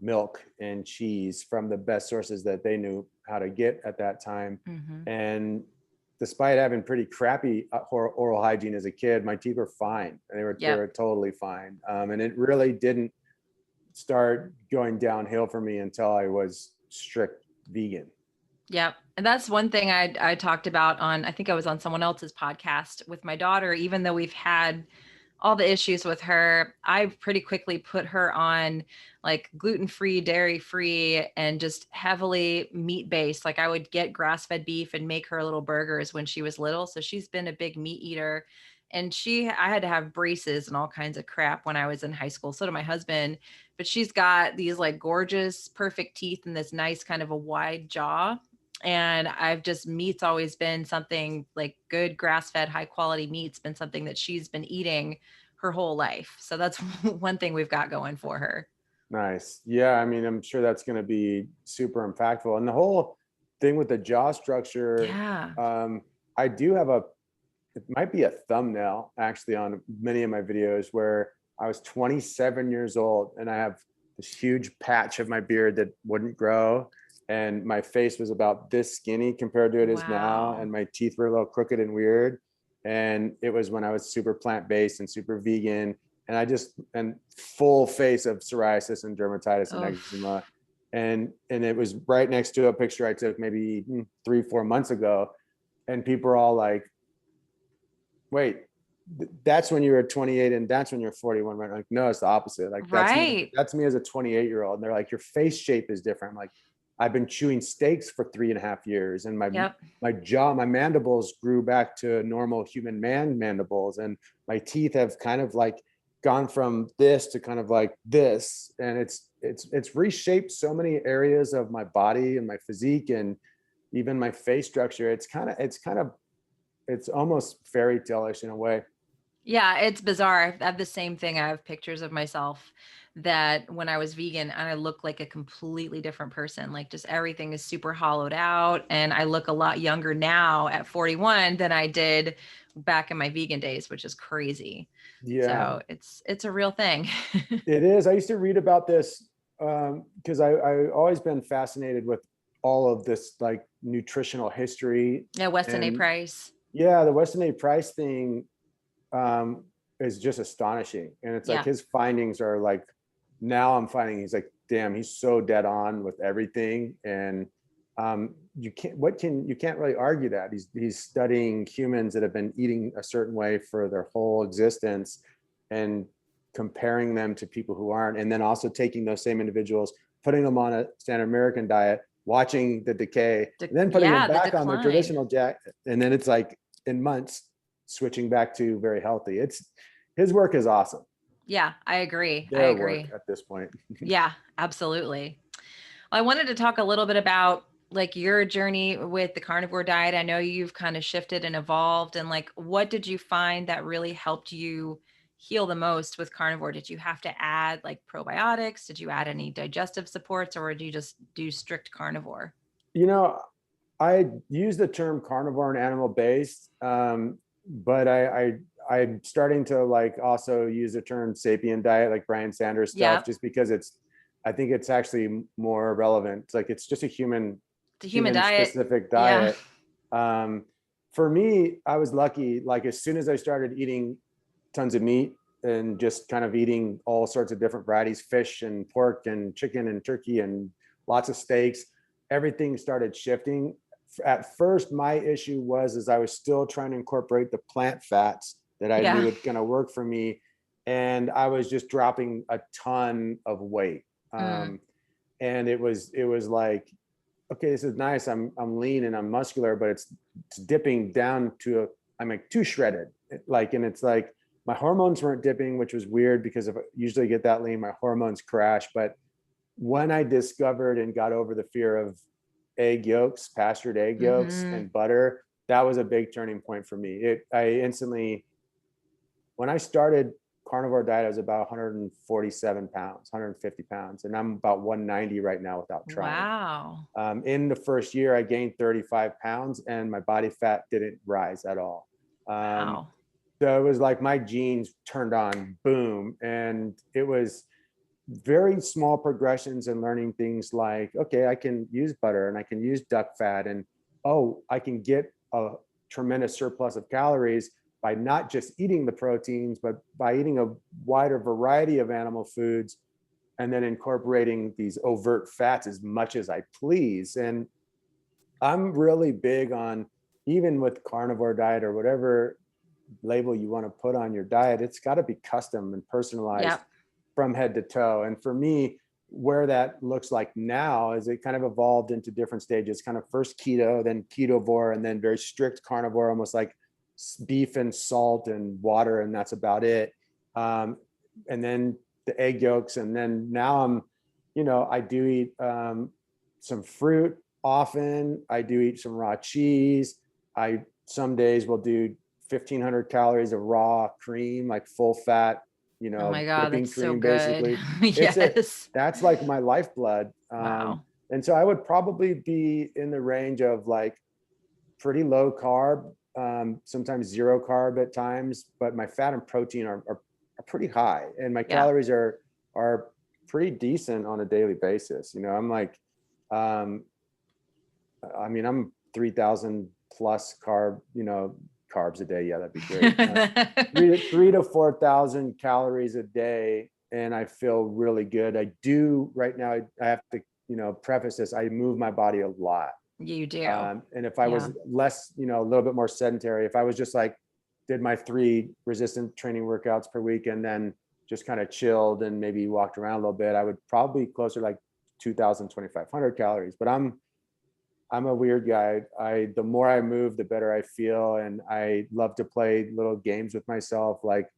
milk and cheese from the best sources that they knew how to get at that time. Mm-hmm. And despite having pretty crappy oral hygiene as a kid, my teeth were fine. They were totally fine. And it really didn't start going downhill for me until I was strict vegan. Yep. And that's one thing I talked about I think I was on someone else's podcast with my daughter. Even though we've had all the issues with her, I pretty quickly put her on like gluten-free, dairy-free, and just heavily meat-based. Like I would get grass-fed beef and make her little burgers when she was little. So she's been a big meat eater. And I had to have braces and all kinds of crap when I was in high school. So did my husband. But she's got these like gorgeous, perfect teeth and this nice kind of a wide jaw. And meat's always been something like good grass-fed, high quality meat's been something that she's been eating her whole life. So that's one thing we've got going for her. Nice. Yeah. I mean, I'm sure that's going to be super impactful. And the whole thing with the jaw structure, Yeah. I do have it might be a thumbnail actually on many of my videos, where I was 27 years old and I have this huge patch of my beard that wouldn't grow. And my face was about this skinny compared to it is now. Wow. And my teeth were a little crooked and weird. And it was when I was super plant-based and super vegan. And full face of psoriasis and dermatitis and eczema. And it was right next to a picture I took maybe 3-4 months ago. And people are all like, wait, that's when you were 28 and that's when you're 41, right? Like, no, it's the opposite. Like right. that's me as a 28-year-old. And they're like, your face shape is different. I'm like, I've been chewing steaks for 3.5 years, and my jaw, my mandibles grew back to normal human mandibles, and my teeth have kind of like gone from this to kind of like this, and it's reshaped so many areas of my body and my physique and even my face structure. It's almost fairy tale-ish in a way. Yeah, it's bizarre. I have the same thing. I have pictures of myself that when I was vegan and I look like a completely different person. Like just everything is super hollowed out. And I look a lot younger now at 41 than I did back in my vegan days, which is crazy. Yeah, So it's a real thing. it is. I used to read about this because I always been fascinated with all of this like nutritional history. Yeah, Weston A And Price. yeah, the Weston A Price thing is just astonishing. And it's like Yeah. his findings are like, now I'm finding he's like, damn, he's so dead on with everything. And you can't really argue that. He's studying humans that have been eating a certain way for their whole existence and comparing them to people who aren't, and then also taking those same individuals, putting them on a standard American diet, watching the decay, and then putting them back on the traditional diet. And then it's like in months, switching back to very healthy. His work is awesome. Yeah, I agree. Their work at this point. Yeah, absolutely. I wanted to talk a little bit about like your journey with the carnivore diet. I know you've kind of shifted and evolved, and like, what did you find that really helped you heal the most with carnivore? Did you have to add like probiotics? Did you add any digestive supports, or did you just do strict carnivore? You know, I use the term carnivore and animal based, but I'm starting to like also use the term sapien diet, like Brian Sanders stuff, just because I think it's actually more relevant. It's like, it's just a human diet, specific diet. Yeah. For me, I was lucky. Like as soon as I started eating tons of meat and just kind of eating all sorts of different varieties, fish and pork and chicken and turkey and lots of steaks, everything started shifting. At first, my issue was I was still trying to incorporate the plant fats that I knew was going to work for me. And I was just dropping a ton of weight. And it was like, okay, this is nice. I'm lean and I'm muscular, but it's dipping down to I'm like too shredded. Like, and it's like my hormones weren't dipping, which was weird because if I usually get that lean, my hormones crash. But when I discovered and got over the fear of egg yolks, pastured egg yolks and butter, that was a big turning point for me. When I started carnivore diet, I was about 147 pounds, 150 pounds. And I'm about 190 right now without trying. Wow. In the first year, I gained 35 pounds and my body fat didn't rise at all. Wow. So it was like my genes turned on, boom. And it was very small progressions and learning things like, okay, I can use butter and I can use duck fat, and I can get a tremendous surplus of calories by not just eating the proteins, but by eating a wider variety of animal foods and then incorporating these overt fats as much as I please. And I'm really big on, even with carnivore diet or whatever label you want to put on your diet, it's got to be custom and personalized from head to toe. And for me, where that looks like now is it kind of evolved into different stages, kind of first keto, then ketovore, and then very strict carnivore, almost like beef and salt and water, and that's about it. And then the egg yolks, and then now I do eat some fruit often. I do eat some raw cheese. Some days will do 1,500 calories of raw cream, like full fat, oh my God, whipping that's cream, so good. basically. Yes. That's like my lifeblood. Wow. And so I would probably be in the range of like pretty low carb, sometimes zero carb at times, but my fat and protein are pretty high, and my calories are pretty decent on a daily basis. I'm like, I'm 3,000 plus carbs a day. Yeah, that'd be great. 3 to 4,000 calories a day, and I feel really good. I do right now. I have to, preface this. I move my body a lot. You do. And if I was less, a little bit more sedentary, if I was just like did my 3 resistant training workouts per week and then just kind of chilled and maybe walked around a little bit, I would probably be closer to like 2,000, 2,500 calories. But I'm a weird guy. The more I move, the better I feel. And I love to play little games with myself. Like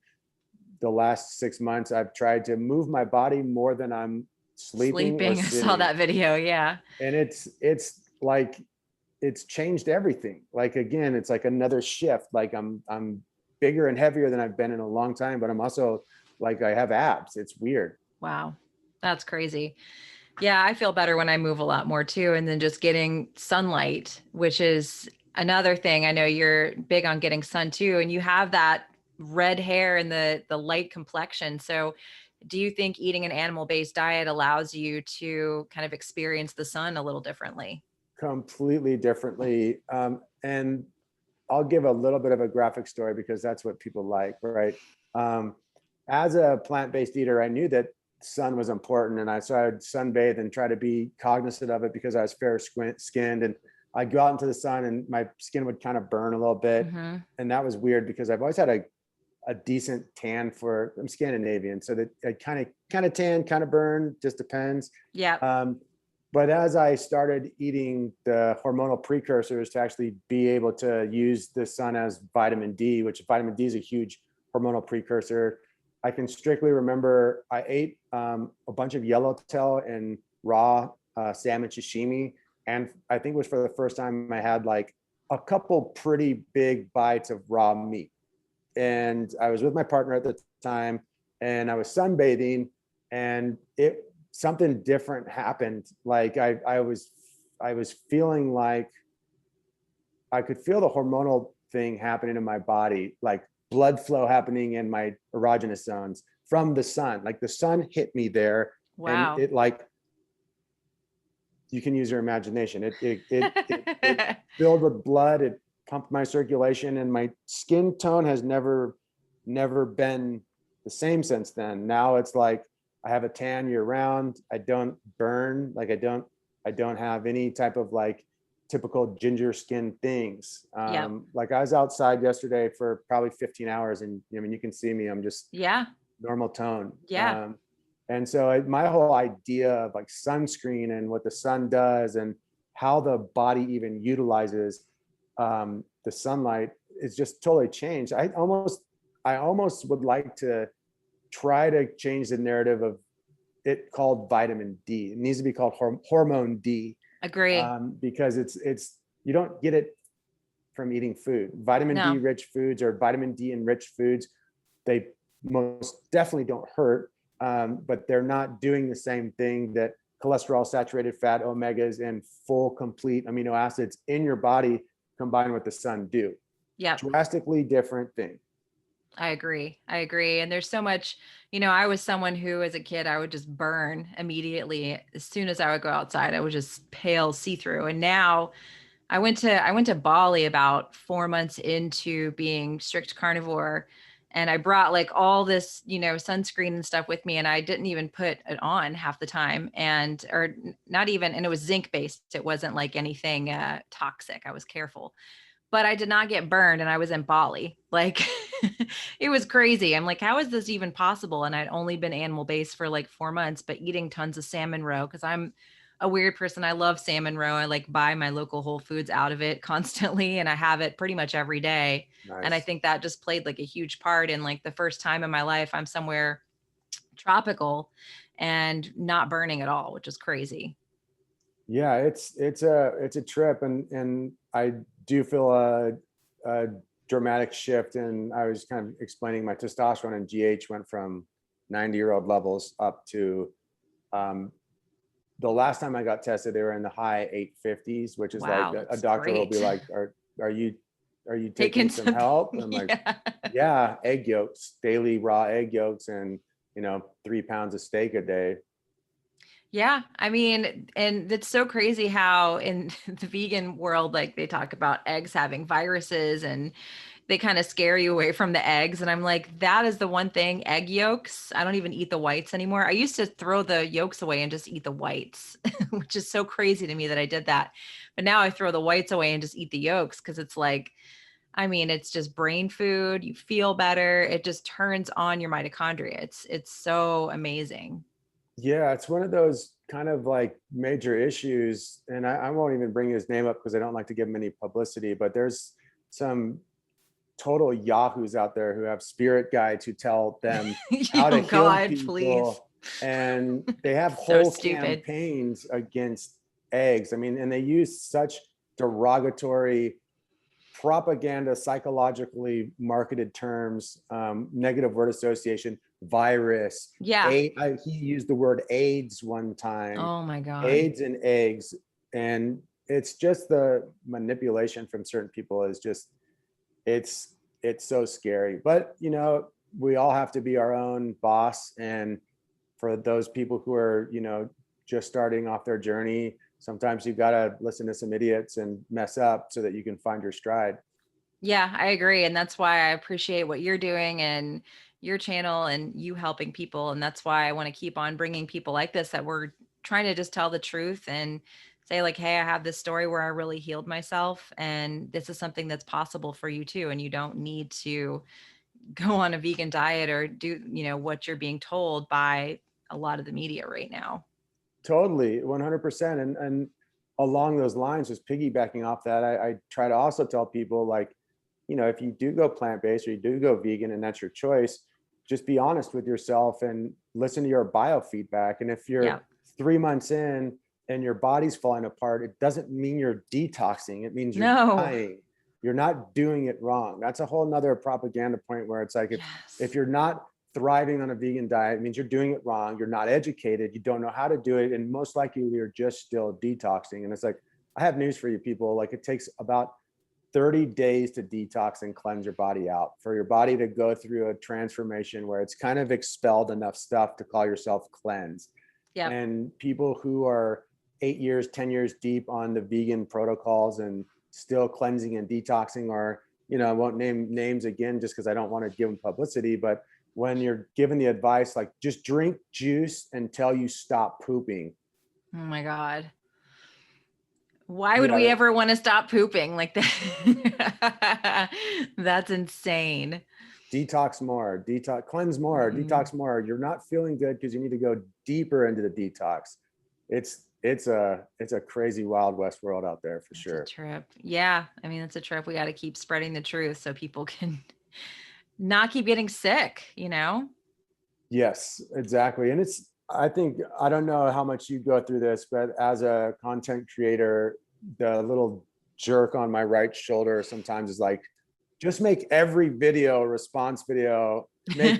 the last 6 months, I've tried to move my body more than I'm sleeping. I saw that video. Yeah. And it's like, it's changed everything. Like, again, it's like another shift. Like I'm bigger and heavier than I've been in a long time, but I'm also like, I have abs. It's weird. Wow. That's crazy. Yeah, I feel better when I move a lot more too. And then just getting sunlight, which is another thing. I know you're big on getting sun too, and you have that red hair and the light complexion. So do you think eating an animal-based diet allows you to kind of experience the sun a little differently? Completely differently. And I'll give a little bit of a graphic story because that's what people like, right? As a plant-based eater, I knew that sun was important, and so I would sunbathe and try to be cognizant of it because I was fair skinned, and I'd go out into the sun and my skin would kind of burn a little bit. And that was weird because I've always had a decent tan for, I'm Scandinavian, so that I kind of tan, kind of burn, just depends. Yeah. But as I started eating the hormonal precursors to actually be able to use the sun as vitamin D, which vitamin D is a huge hormonal precursor, I can strictly remember I ate a bunch of yellowtail and raw salmon sashimi. And I think it was for the first time I had like a couple pretty big bites of raw meat. And I was with my partner at the time, and I was sunbathing, and something different happened. Like I was feeling like I could feel the hormonal thing happening in my body, like blood flow happening in my erogenous zones from the sun. Like the sun hit me there, and Wow. it like, you can use your imagination. It filled with blood. It pumped my circulation, and my skin tone has never been the same since then. Now it's like I have a tan year round. I don't burn. Like I don't have any type of like typical ginger skin things. Yep. Like I was outside yesterday for probably 15 hours, and I mean, you can see me, I'm just Yeah. normal tone. Yeah. And so my whole idea of like sunscreen and what the sun does and how the body even utilizes the sunlight is just totally changed. I almost would like to try to change the narrative of it called vitamin D. It needs to be called hormone D. Agree. Because it's you don't get it from eating food. Vitamin D No. rich foods or vitamin D enriched foods, they most definitely don't hurt, but they're not doing the same thing that cholesterol, saturated fat, omegas, and full complete amino acids in your body combined with the sun do. Yep. Drastically different thing. I agree. I agree. And there's so much, I was someone who as a kid, I would just burn immediately. As soon as I would go outside, I would just pale see-through. And now I went to Bali about 4 months into being strict carnivore. And I brought like all this, sunscreen and stuff with me. And I didn't even put it on half the time. Or not even, and it was zinc based. It wasn't like anything toxic. I was careful, but I did not get burned, and I was in Bali. Like it was crazy. I'm like, how is this even possible? And I'd only been animal based for like 4 months, but eating tons of salmon roe because I'm a weird person. I love salmon roe. I like buy my local Whole Foods out of it constantly, and I have it pretty much every day. And I Nice. think that just played like a huge part in like the first time in my life I'm somewhere tropical and not burning at all, which is crazy. Yeah, it's a trip, and I do feel a dramatic shift. And I was kind of explaining my testosterone and GH went from 90-year-old levels up to the last time I got tested, they were in the high 850s, which is like Wow, a that's doctor will be great. like, are you Taking taking some something. help? And I'm like, Yeah. yeah, egg yolks, daily raw egg yolks, and 3 pounds of steak a day. Yeah, I mean, and it's so crazy how in the vegan world, like they talk about eggs having viruses and they kind of scare you away from the eggs. And I'm like, that is the one thing, egg yolks. I don't even eat the whites anymore. I used to throw the yolks away and just eat the whites, which is so crazy to me that I did that. But now I throw the whites away and just eat the yolks because it's like, I mean, it's just brain food. You feel better. It just turns on your mitochondria. It's so amazing. Yeah, it's one of those kind of like major issues, and I won't even bring his name up because I don't like to give him any publicity, but there's some total yahoos out there who have spirit guides who tell them how to Oh heal God, please. people, and they have So whole stupid. campaigns against eggs. I mean, and they use such derogatory propaganda, psychologically marketed terms, negative word association, virus. Yeah. He used the word AIDS one time, Oh my God. AIDS and eggs. And it's just the manipulation from certain people is just, it's so scary. But we all have to be our own boss. And for those people who are just starting off their journey, sometimes you've got to listen to some idiots and mess up so that you can find your stride. Yeah, I agree. And that's why I appreciate what you're doing and your channel and you helping people. And that's why I want to keep on bringing people like this that we're trying to just tell the truth and say like, hey, I have this story where I really healed myself. And this is something that's possible for you too. And you don't need to go on a vegan diet or do, what you're being told by a lot of the media right now. Totally, 100%. And along those lines, just piggybacking off that, I try to also tell people, like, if you do go plant-based or you do go vegan and that's your choice, just be honest with yourself and listen to your biofeedback. And if Yeah. you're 3 months in and your body's falling apart, it doesn't mean you're detoxing. It means you're No. dying. You're not doing it wrong. That's a whole nother propaganda point where it's like, if Yes. you're not thriving on a vegan diet, it means you're doing it wrong. You're not educated. You don't know how to do it. And most likely you're just still detoxing. And it's like, I have news for you people. Like, it takes about 30 days to detox and cleanse your body out, for your body to go through a transformation where it's kind of expelled enough stuff to call yourself cleansed. Yep. And people who are 8 years, 10 years deep on the vegan protocols and still cleansing and detoxing, or, I won't name names again just because I don't want to give them publicity, but when you're given the advice, like, just drink juice until you stop pooping. Oh my God. Why would we ever want to stop pooping like that? That's insane. Detox more, cleanse more, detox more. You're not feeling good because you need to go deeper into the detox. It's a crazy wild west world out there for sure. It's a trip. Yeah. I mean, it's a trip. We got to keep spreading the truth so people can not keep getting sick, Yes, exactly. And I think, I don't know how much you go through this, but as a content creator, the little jerk on my right shoulder sometimes is like, just make every video a response video,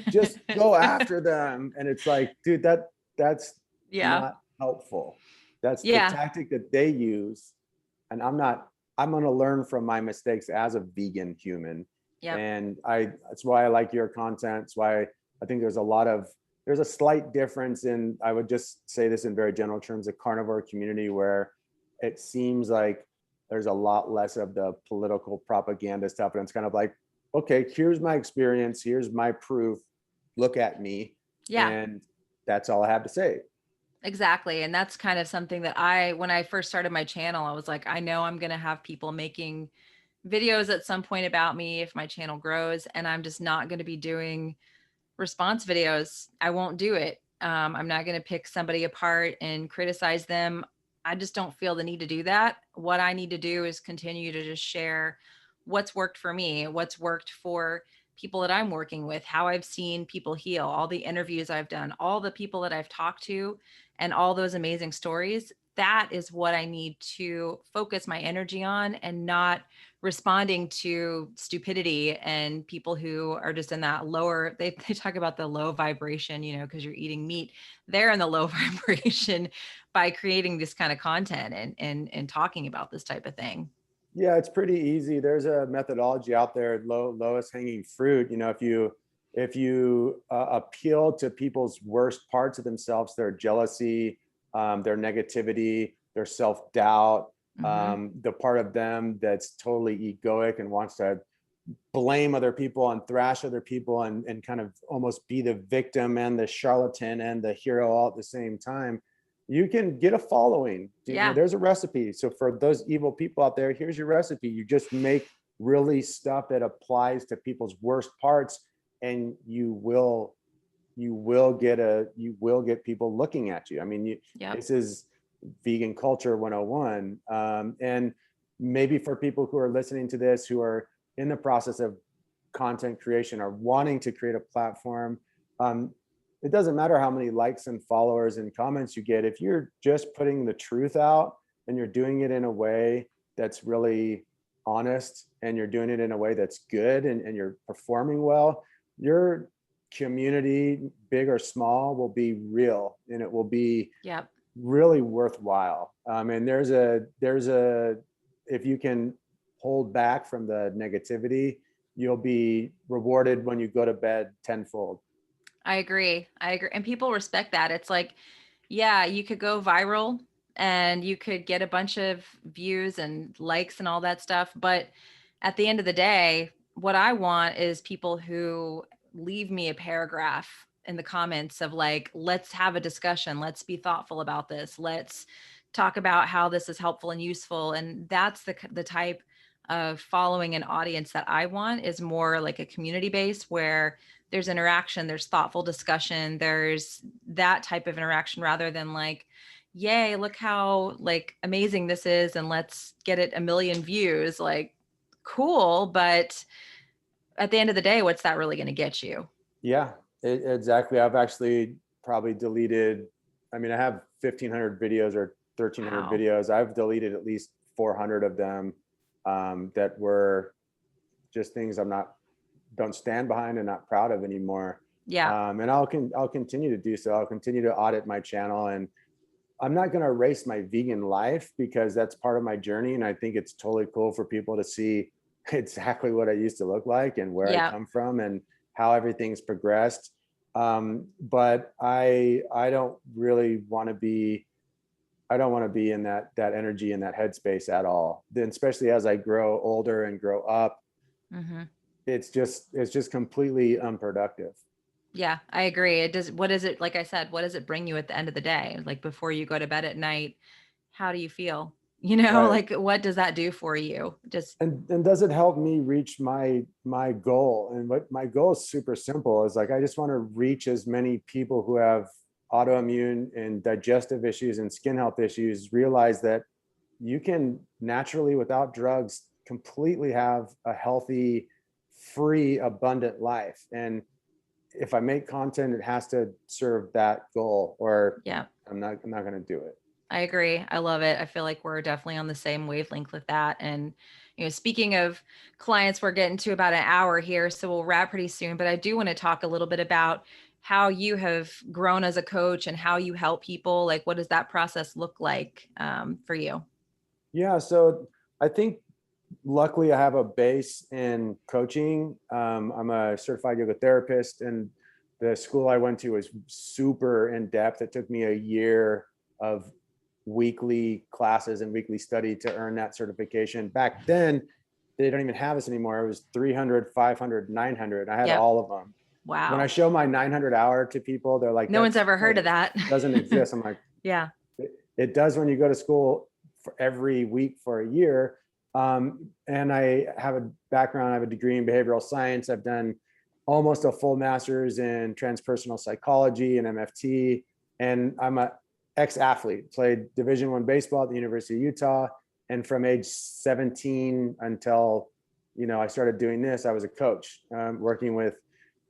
just go after them. And it's like, dude, that's not helpful. That's the tactic that they use. And I'm going to learn from my mistakes as a vegan human. Yep. And that's why I like your content. It's why I think there's a slight difference in, I would just say this in very general terms, the carnivore community, where it seems like there's a lot less of the political propaganda stuff. And it's kind of like, okay, here's my experience. Here's my proof. Look at me. Yeah. And that's all I have to say. Exactly. And that's kind of something that when I first started my channel, I was like, I know I'm going to have people making videos at some point about me if my channel grows, and I'm just not going to be doing response videos. I won't do it. I'm not going to pick somebody apart and criticize them. I just don't feel the need to do that. What I need to do is continue to just share what's worked for me, what's worked for people that I'm working with, how I've seen people heal, all the interviews I've done, all the people that I've talked to, and all those amazing stories. That is what I need to focus my energy on, and not responding to stupidity and people who are just in that lower, they talk about the low vibration, because you're eating meat. They're in the low vibration by creating this kind of content and talking about this type of thing. Yeah, it's pretty easy. There's a methodology out there, lowest hanging fruit. If you appeal to people's worst parts of themselves, their jealousy, their negativity, their self-doubt, the part of them that's totally egoic and wants to blame other people and thrash other people and kind of almost be the victim and the charlatan and the hero all at the same time, you can get a following. There's a recipe. So for those evil people out there, here's your recipe. You just make really stuff that applies to people's worst parts, and you will get people looking at you. I mean, this is vegan culture 101. And maybe for people who are listening to this, who are in the process of content creation or wanting to create a platform, it doesn't matter how many likes and followers and comments you get. If you're just putting the truth out and you're doing it in a way that's really honest, and you're doing it in a way that's good, and you're performing well, your community, big or small, will be real, and it will be really worthwhile. And there's a if you can hold back from the negativity, you'll be rewarded when you go to bed tenfold. I agree. And people respect that. It's like, yeah, you could go viral and you could get a bunch of views and likes and all that stuff. But at the end of the day, what I want is people who leave me a paragraph in the comments of like, let's have a discussion. Let's be thoughtful about this. Let's talk about how this is helpful and useful. And that's the type of following an audience that I want is more like a community base where there's interaction, there's thoughtful discussion, there's that type of interaction rather than like, yay, look how like amazing this is and let's get it a million views. Like, cool, but at the end of the day, what's that really going to get you? Yeah, exactly. I've actually probably deleted, I mean, I have 1,500 videos or 1,300 Wow. videos. I've deleted at least 400 of them that were just things don't stand behind and not proud of anymore. Yeah. And I'll continue to do so. I'll continue to audit my channel, and I'm not going to erase my vegan life because that's part of my journey. And I think it's totally cool for people to see exactly what I used to look like and where I Yeah. come from and how everything's progressed. But I don't really want to be, I don't want to be in that energy and that headspace at all. Then, especially as I grow older and grow up, Mm-hmm. it's just completely unproductive. Yeah, I agree. It does. What is it? Like I said, what does it bring you at the end of the day? Like before you go to bed at night, how do you feel? You know, Right. like what does that do for you? Just, And does it help me reach my goal? And what my goal is super simple, is like I just want to reach as many people who have autoimmune and digestive issues and skin health issues, realize that you can naturally, without drugs, completely have a healthy, free, abundant life. And if I make content, it has to serve that goal, or yeah, I'm not going to do it. I agree. I love it. I feel like we're definitely on the same wavelength with that. And, you know, speaking of clients, we're getting to about an hour here, so we'll wrap pretty soon. But I do want to talk a little bit about how you have grown as a coach and how you help people. Like, what does that process look like for you? Yeah. So I think luckily I have a base in coaching. I'm a certified yoga therapist, and the school I went to was super in depth. It took me a year of weekly classes and weekly study to earn that certification. Back then, they don't even have this anymore. It was 300, 500, 900. I had Yep. all of them. When I Wow. show my 900 hour to people, they're like, No one's that's ever heard of fake. that. Doesn't exist. I'm like, Yeah. it does when you go to school for every week for a year. And I have a background, I have a degree in behavioral science. I've done almost a full master's in transpersonal psychology and MFT. And I'm a ex-athlete, played Division I baseball at the University of Utah. And from age 17 until, I started doing this, I was a coach, working with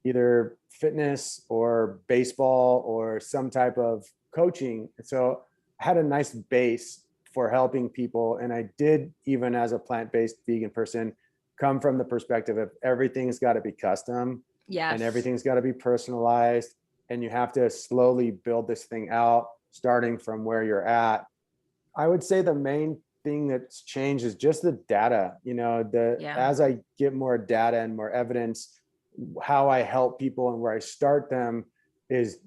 either fitness or baseball or some type of coaching. So I had a nice base for helping people. And I did, even as a plant-based vegan person, come from the perspective of everything's got to be custom and Yes. everything's got to be personalized. And you have to slowly build this thing out, starting from where you're at. I would say the main thing that's changed is just the data. Yeah. As I get more data and more evidence, how I help people and where I start them is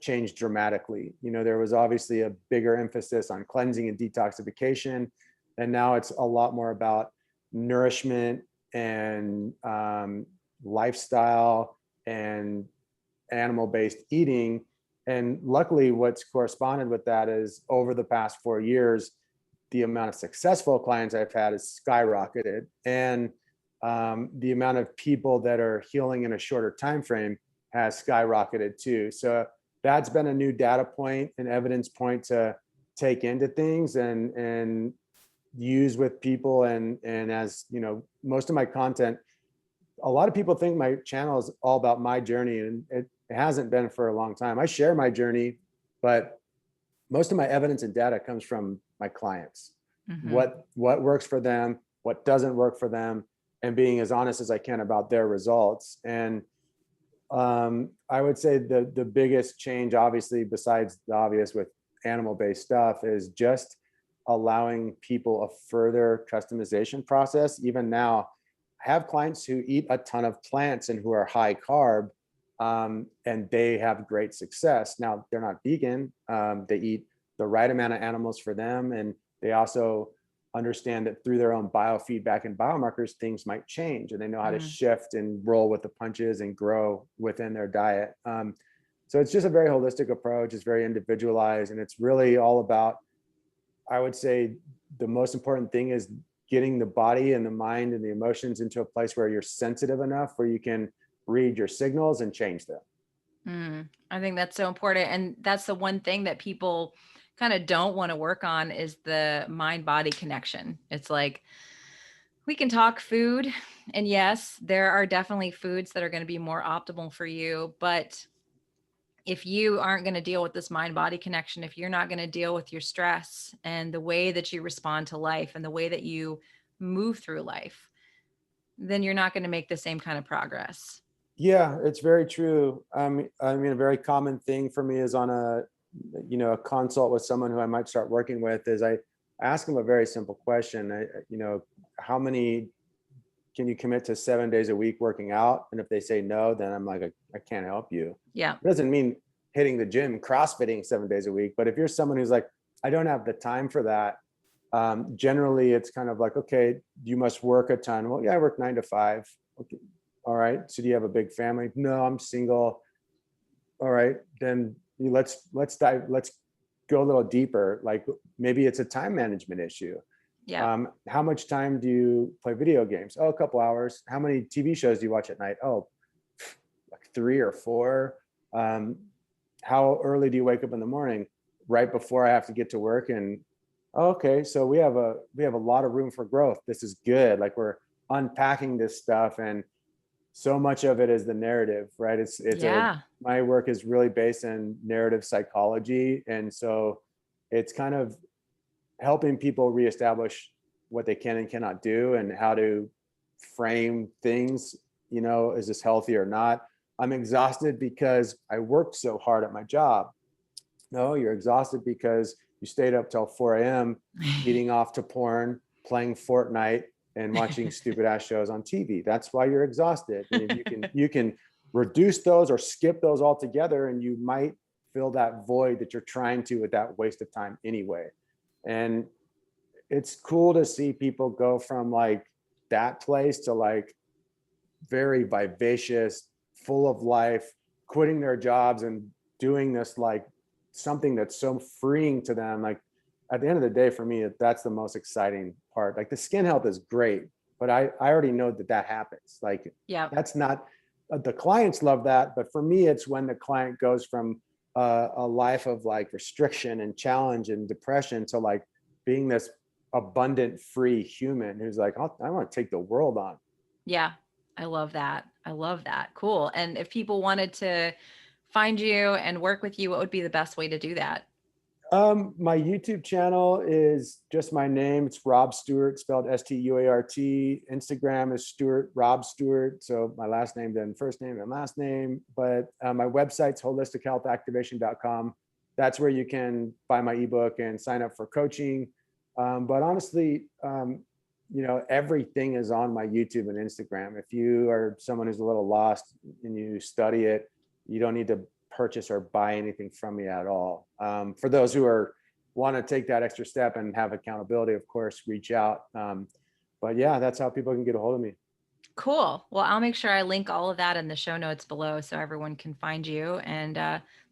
changed dramatically. There was obviously a bigger emphasis on cleansing and detoxification, and now it's a lot more about nourishment and lifestyle and animal-based eating. And luckily, what's corresponded with that is over the past 4 years, the amount of successful clients I've had has skyrocketed, and the amount of people that are healing in a shorter time frame has skyrocketed too. So that's been a new data point and evidence point to take into things and use with people. And as most of my content, a lot of people think my channel is all about my journey, and it hasn't been for a long time. I share my journey, but most of my evidence and data comes from my clients. Mm-hmm. What works for them, what doesn't work for them, and being as honest as I can about their results. And I would say the biggest change, obviously, besides the obvious with animal-based stuff, is just allowing people a further customization process. Even now, I have clients who eat a ton of plants and who are high carb, and they have great success. Now, they're not vegan. They eat the right amount of animals for them, and they also understand that through their own biofeedback and biomarkers, things might change, and they know how to Mm. shift and roll with the punches and grow within their diet. So it's just a very holistic approach. It's very individualized, and it's really all about, I would say, the most important thing is getting the body and the mind and the emotions into a place where you're sensitive enough where you can read your signals and change them. I think that's so important. And that's the one thing that people kind of don't want to work on is the mind body connection. It's like, we can talk food, and yes, there are definitely foods that are going to be more optimal for you. But if you aren't going to deal with this mind body connection, if you're not going to deal with your stress and the way that you respond to life and the way that you move through life, then you're not going to make the same kind of progress. Yeah, it's very true. I mean, a very common thing for me is on a consult with someone who I might start working with is I ask them a very simple question. How many can you commit to 7 days a week working out? And if they say no, then I'm like, I can't help you. Yeah. It doesn't mean hitting the gym, CrossFitting 7 days a week. But if you're someone who's like, I don't have the time for that, generally it's kind of like, okay, you must work a ton. Well, yeah, I work 9 to 5. Okay. All right. So do you have a big family? No, I'm single. All right. Then let's go a little deeper. Like maybe it's a time management issue. Yeah. How much time do you play video games? Oh, a couple hours. How many TV shows do you watch at night? Oh, like 3 or 4. How early do you wake up in the morning? Right before I have to get to work. And okay, so we have a lot of room for growth. This is good. Like we're unpacking this stuff, and so much of it is the narrative, right? My work is really based in narrative psychology. And so it's kind of helping people reestablish what they can and cannot do and how to frame things, is this healthy or not? I'm exhausted because I worked so hard at my job. No, you're exhausted because you stayed up till 4 a.m. eating off to porn, playing Fortnite, and watching stupid ass shows on TV. That's why you're exhausted. And if you can reduce those or skip those altogether, and you might fill that void that you're trying to with that waste of time anyway. And it's cool to see people go from like that place to like very vivacious, full of life, quitting their jobs and doing this like something that's so freeing to them. Like at the end of the day, for me, that's the most exciting part. Like the skin health is great, but I already know that happens. Like, Yeah. That's not, the clients love that. But for me, it's when the client goes from a life of like restriction and challenge and depression to like being this abundant, free human who's like, I want to take the world on. Yeah. I love that. I love that. Cool. And if people wanted to find you and work with you, what would be the best way to do that? My YouTube channel is just my name. It's Rob Stuart, spelled Stuart. Instagram is Stuart Rob Stuart. So my last name, then first name, and last name. But my website's holistichealthactivation.com. That's where you can buy my ebook and sign up for coaching. But honestly, everything is on my YouTube and Instagram. If you are someone who's a little lost and you study it, you don't need to purchase or buy anything from me at all. For those who want to take that extra step and have accountability, of course, reach out. But yeah, that's how people can get a hold of me. Cool. Well, I'll make sure I link all of that in the show notes below so everyone can find you. And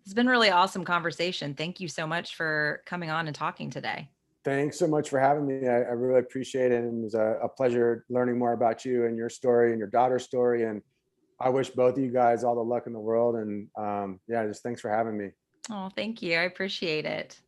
it's been really awesome conversation. Thank you so much for coming on and talking today. Thanks so much for having me. I really appreciate it. And it was a pleasure learning more about you and your story and your daughter's story. And I wish both of you guys all the luck in the world. And just thanks for having me. Oh, thank you. I appreciate it.